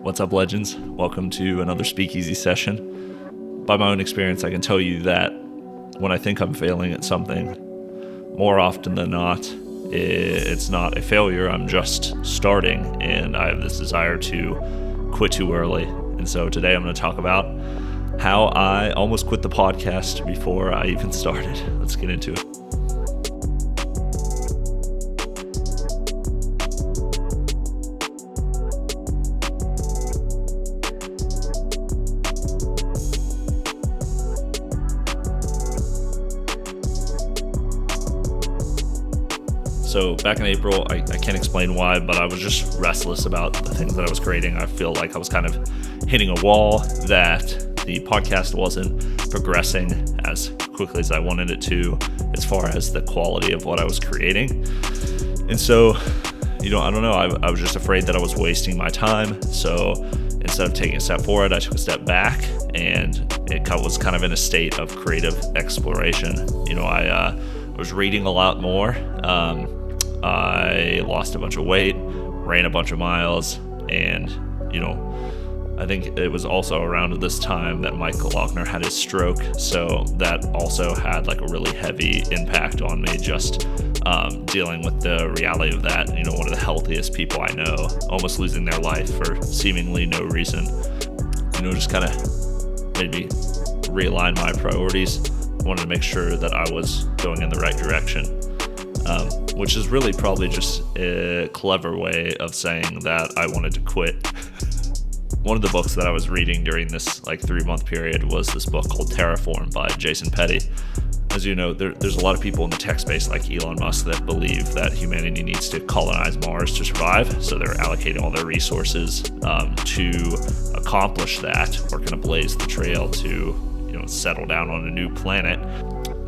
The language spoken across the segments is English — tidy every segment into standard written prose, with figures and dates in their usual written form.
What's up, legends? Welcome to another Speakeasy session. By my own experience, I can tell you that when I think I'm failing at something, more often than not, it's not a failure. I'm just starting, and I have this desire to quit too early. And so today I'm going to talk about how I almost quit the podcast before I even started. Let's get into it. So back in April, I can't explain why, but I was just restless about the things that I was creating. I feel like I was kind of hitting a wall, that the podcast wasn't progressing as quickly as I wanted it to as far as the quality of what I was creating. And so, I don't know, I was just afraid that I was wasting my time. So instead of taking a step forward, I took a step back, and it was kind of in a state of creative exploration. I was reading a lot more. I lost a bunch of weight, ran a bunch of miles, and, I think it was also around this time that Mike Glockner had his stroke. So that also had like a really heavy impact on me, just dealing with the reality of that. One of the healthiest people I know almost losing their life for seemingly no reason, just kind of made me realign my priorities. I wanted to make sure that I was going in the right direction. Which is really probably just a clever way of saying that I wanted to quit. One of the books that I was reading during this 3-month period was this book called Terraform by Jason Petty. As you know, there's a lot of people in the tech space like Elon Musk that believe that humanity needs to colonize Mars to survive. So they're allocating all their resources to accomplish that, or kind of blaze the trail to settle down on a new planet.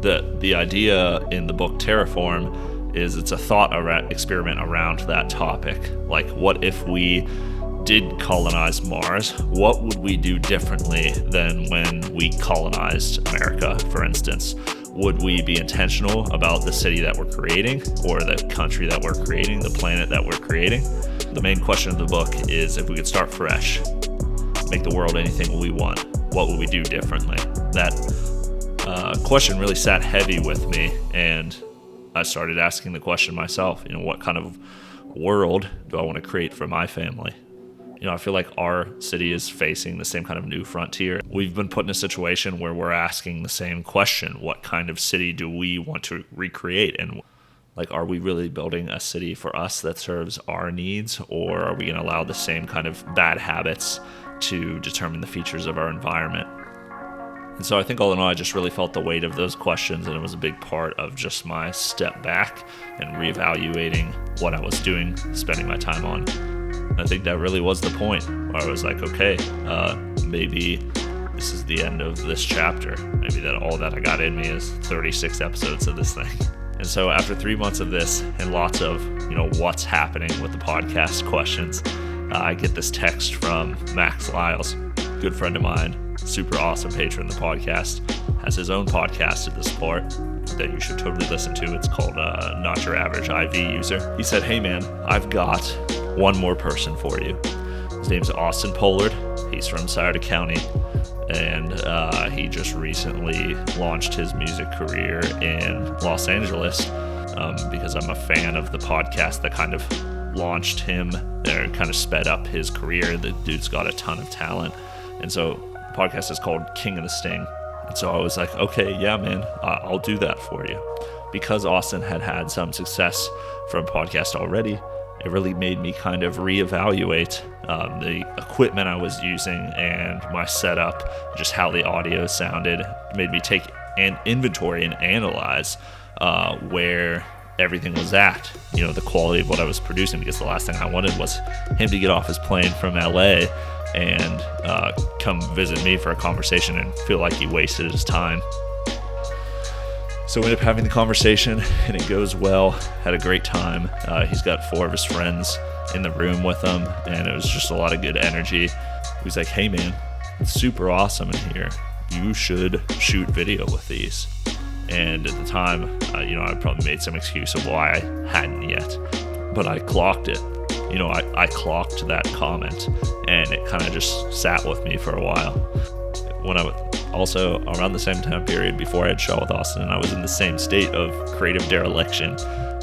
The idea in the book Terraform is it's a thought experiment around that topic. Like, what if we did colonize Mars? What would we do differently than when we colonized America, for instance? Would we be intentional about the city that we're creating, or the country that we're creating, the planet that we're creating? The main question of the book is, if we could start fresh, make the world anything we want, what would we do differently? That question really sat heavy with me, and I started asking the question myself, what kind of world do I want to create for my family? I feel like our city is facing the same kind of new frontier. We've been put in a situation where we're asking the same question: what kind of city do we want to recreate? And are we really building a city for us that serves our needs, or are we going to allow the same kind of bad habits to determine the features of our environment? And so I think all in all, I just really felt the weight of those questions, and it was a big part of just my step back and reevaluating what I was doing, spending my time on. I think that really was the point where I was like, okay, maybe this is the end of this chapter. Maybe that all that I got in me is 36 episodes of this thing. And so after 3 months of this and lots of, what's happening with the podcast questions, I get this text from Max Lyles, good friend of mine, super awesome patron of the podcast, has his own podcast at this part that you should totally listen to. It's called Not Your Average IV User. He said, "Hey man, I've got one more person for you." His name's Austin Pollard. He's from Scioto County, and he just recently launched his music career in Los Angeles because I'm a fan of the podcast that kind of launched him there, kind of sped up his career. The dude's got a ton of talent. And so the podcast is called King of the Sting. And so I was like, okay, yeah, man, I'll do that for you. Because Austin had some success from a podcast already, it really made me kind of reevaluate the equipment I was using and my setup, just how the audio sounded. It made me take an inventory and analyze where everything was at, the quality of what I was producing, because the last thing I wanted was him to get off his plane from LA and come visit me for a conversation and feel like he wasted his time. So we ended up having the conversation, and it goes well. Had a great time. He's got 4 of his friends in the room with him, and it was just a lot of good energy. He's like, "Hey man, it's super awesome in here. You should shoot video with these." And at the time, I probably made some excuse of why I hadn't yet, but I clocked it. I clocked that comment, and it kind of just sat with me for a while. When I was also around the same time period before I had shot with Austin, and I was in the same state of creative dereliction,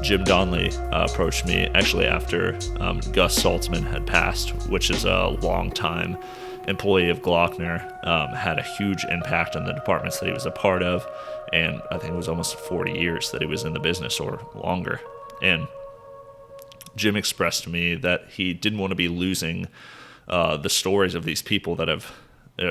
Jim Donnelly approached me actually after Gus Saltzman had passed, which is a long-time employee of Glockner, had a huge impact on the departments that he was a part of, and I think it was almost 40 years that he was in the business or longer. And Jim expressed to me that he didn't want to be losing the stories of these people that have,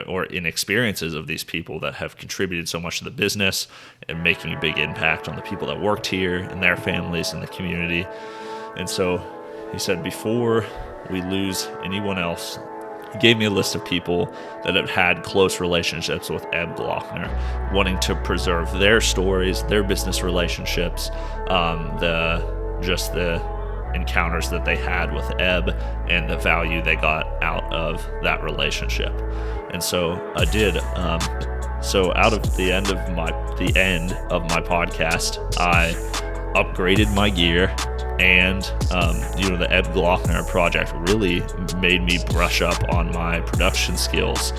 or in experiences of these people that have contributed so much to the business and making a big impact on the people that worked here and their families and the community. And so he said, before we lose anyone else, he gave me a list of people that had had close relationships with Eb Glockner, wanting to preserve their stories, their business relationships, the encounters that they had with Eb and the value they got out of that relationship. And so I did. So out of the end of my podcast, I upgraded my gear, and the Eb Glockner project really made me brush up on my production skills.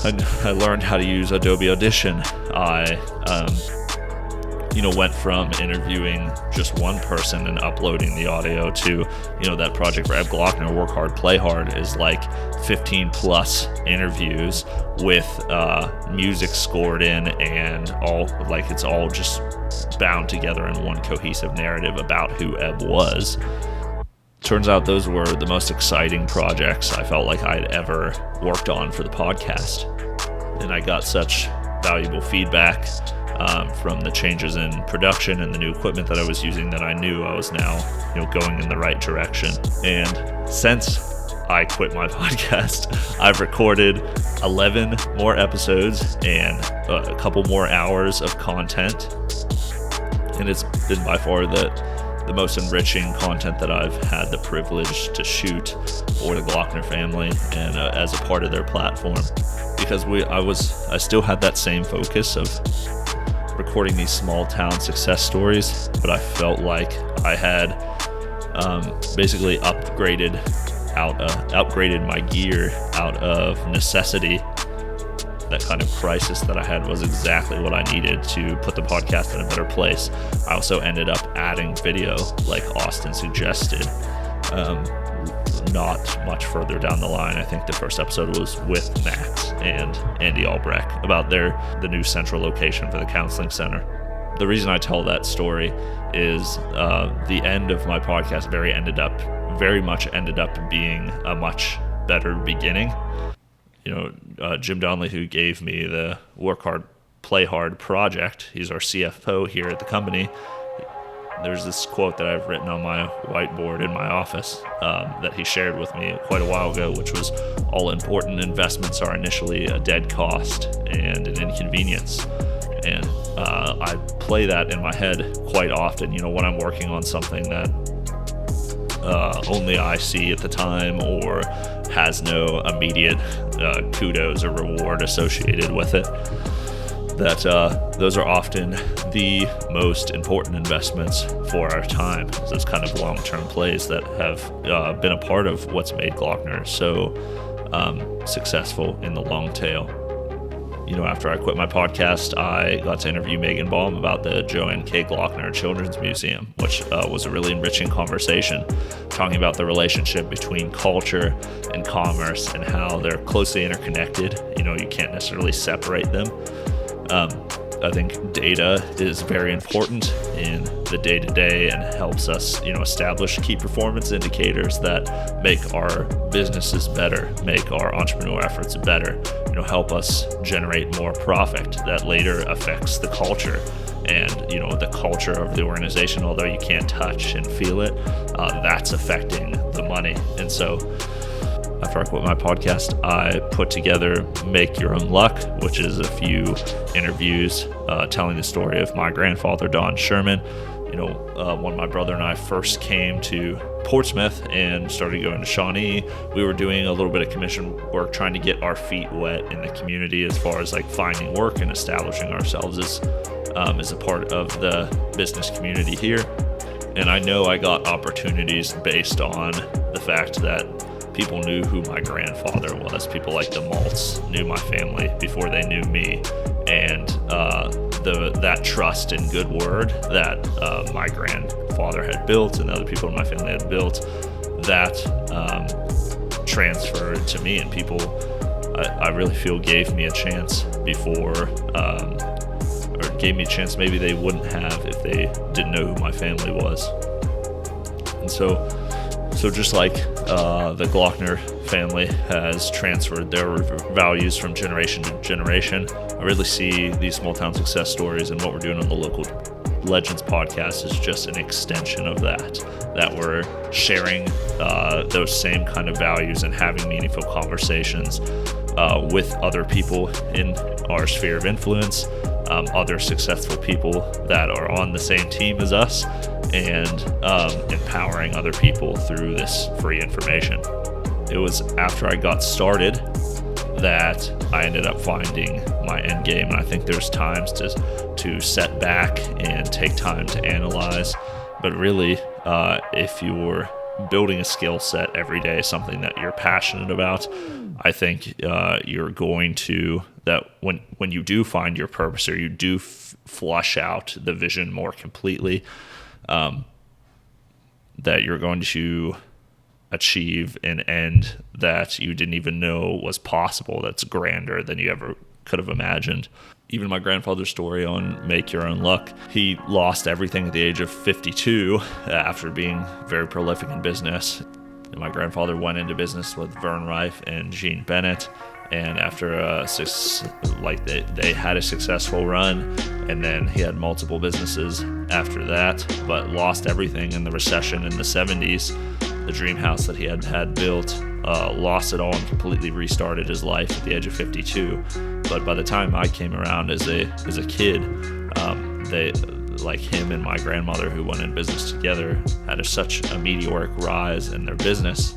I learned how to use Adobe Audition. I went from interviewing just one person and uploading the audio to, that project for Eb Glockner, Work Hard, Play Hard, is like 15 plus interviews with music scored in, and it's all just bound together in one cohesive narrative about who Eb was. Turns out those were the most exciting projects I felt like I'd ever worked on for the podcast. And I got such valuable feedback from the changes in production and the new equipment that I was using that I knew I was now, going in the right direction. And since I quit my podcast, I've recorded 11 more episodes and a couple more hours of content. And it's been by far the most enriching content that I've had the privilege to shoot for the Glockner family and as a part of their platform, because I still had that same focus of recording these small town success stories, but I felt like I had basically upgraded my gear out of necessity. That kind of crisis that I had was exactly what I needed to put the podcast in a better place. I also ended up adding video, like Austin suggested, not much further down the line. I think the first episode was with Max and Andy Albrecht about the new central location for the counseling center. The reason I tell that story is the end of my podcast very much ended up being a much better beginning. Jim Donnelly, who gave me the Work Hard, Play Hard project, he's our CFO here at the company. There's this quote that I've written on my whiteboard in my office that he shared with me quite a while ago, which was, all important investments are initially a dead cost and an inconvenience. And I play that in my head quite often, when I'm working on something that only I see at the time or has no immediate kudos or reward associated with it, that those are often the most important investments for our time. Those kind of long-term plays that have been a part of what's made Glockner so successful in the long tail. After I quit my podcast, I got to interview Megan Baum about the Joanne K. Glockner Children's Museum, which was a really enriching conversation, talking about the relationship between culture and commerce and how they're closely interconnected. You can't necessarily separate them. I think data is very important in the day-to-day and helps us, establish key performance indicators that make our businesses better, make our entrepreneur efforts better, help us generate more profit that later affects the culture. And, the culture of the organization, although you can't touch and feel it, that's affecting the money. And so after I quit my podcast, I put together Make Your Own Luck, which is a few interviews telling the story of my grandfather, Don Sherman. When my brother and I first came to Portsmouth and started going to Shawnee, we were doing a little bit of commission work, trying to get our feet wet in the community as far as like finding work and establishing ourselves as a part of the business community here. And I know I got opportunities based on fact that people knew who my grandfather was. People like the Malts knew my family before they knew me. And that trust and good word that my grandfather had built and other people in my family had built, that transferred to me, and people I really feel gave me a chance before, or gave me a chance maybe they wouldn't have if they didn't know who my family was. And so just like the Glockner family has transferred their values from generation to generation, I really see these small town success stories and what we're doing on the Local Legends podcast is just an extension of that we're sharing those same kind of values and having meaningful conversations with other people in our sphere of influence, other successful people that are on the same team as us, and empowering other people through this free information. It was after I got started that I ended up finding my end game, and I think there's times to set back and take time to analyze. But really, if you're building a skill set every day, something that you're passionate about, I think you're going to, that when you do find your purpose, or you do flush out the vision more completely, that you're going to achieve an end that you didn't even know was possible, that's grander than you ever could have imagined. Even my grandfather's story on Make Your Own Luck, he lost everything at the age of 52 after being very prolific in business. And my grandfather went into business with Vern Reif and Gene Bennett, and after they had a successful run, and then he had multiple businesses after that, but lost everything in the recession in the 70s. The dream house that he had built, lost it all and completely restarted his life at the age of 52. But by the time I came around as a kid, they, like him and my grandmother, who went in business together, had such a meteoric rise in their business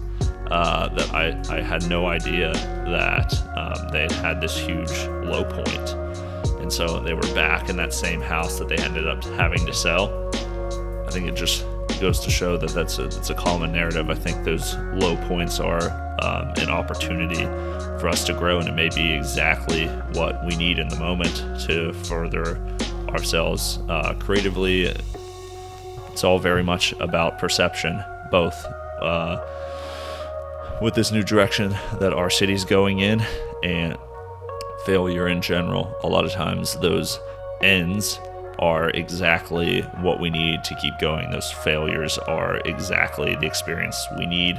that I had no idea that they had this huge low point. And so they were back in that same house that they ended up having to sell. I think it just goes to show that it's a common narrative. I think those low points are an opportunity for us to grow, and it may be exactly what we need in the moment to further ourselves creatively. It's all very much about perception, both with this new direction that our city's going in and failure in general. A lot of times those ends are exactly what we need to keep going. Those failures are exactly the experience we need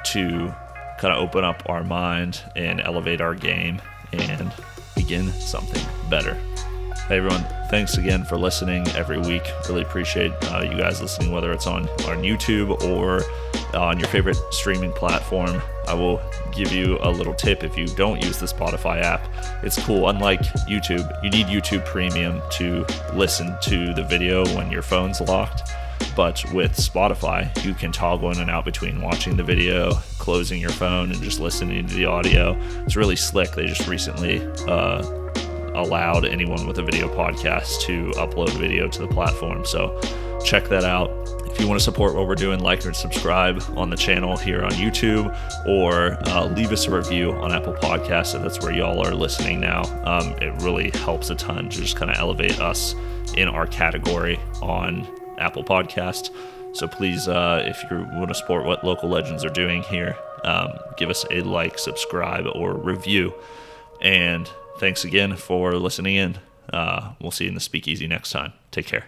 to kind of open up our mind and elevate our game and begin something better. Hey everyone, thanks again for listening every week. Really appreciate you guys listening, whether it's on YouTube or on your favorite streaming platform. I will give you a little tip if you don't use the Spotify app. It's cool. Unlike YouTube, you need YouTube Premium to listen to the video when your phone's locked. But with Spotify, you can toggle in and out between watching the video, closing your phone, and just listening to the audio. It's really slick. They just recently allowed anyone with a video podcast to upload video to the platform. So check that out. If you want to support what we're doing, like and subscribe on the channel here on YouTube, or leave us a review on Apple Podcasts if that's where y'all are listening now. It really helps a ton to just kind of elevate us in our category on Apple Podcast. So please, if you want to support what Local Legends are doing here, give us a like, subscribe, or review. And thanks again for listening in. We'll see you in the Speakeasy next time. Take care.